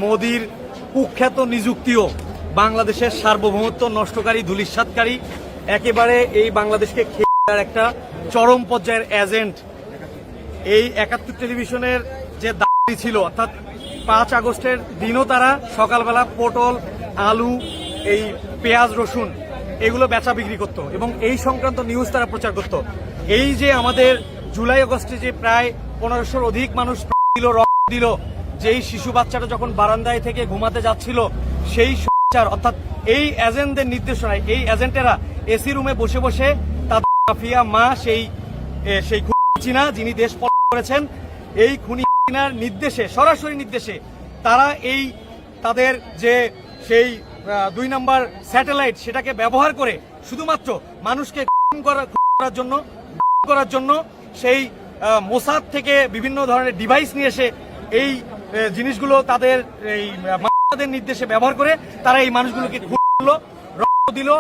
মোদির কুখ্যাত নিযুক্তিও বাংলাদেশের সার্বভৌমত্ব নষ্টকারী, ধূলিসাৎকারী, একেবারে এই বাংলাদেশকে খেয়ে দেওয়ার একটা চরম পর্যায়ের এজেন্ট। এই ৭১ টেলিভিশনের যে দাবি ছিল, অর্থাৎ ৫ আগস্টের দিনও তারা সকালবেলা পটল, আলু, এই পেঁয়াজ, রসুন এগুলো বেচা বিক্রি করত এবং এই সংক্রান্ত নিউজ তারা প্রচার করত। এই যে আমাদের জুলাই আগস্টে যে প্রায় ১৫০০র অধিক মানুষ রক্ত দিল, যেই শিশু বাচ্চাটা যখন বারান্দায় থেকে ঘুমাতে যাচ্ছিল, সেই অর্থাৎ এই এজেন্টদের নির্দেশনায় এই এজেন্টেরা এসি রুমে বসে বসে তাদের মাফিয়া মা সেই চীনা, যিনি দেশ করেছেন, এই খুনি চীনার নির্দেশে, সরাসরি নির্দেশে তারা এই তাদের যে সেই ২ নম্বর স্যাটেলাইট সেটাকে ব্যবহার করে শুধুমাত্র মানুষকে করার জন্য সেই মোসাদ থেকে বিভিন্ন ধরনের ডিভাইস নিয়ে এসে এই জিনিসগুলো তাদের এই নির্দেশে ব্যবহার করে তারা এই মানুষগুলোকে রক্ত দিল,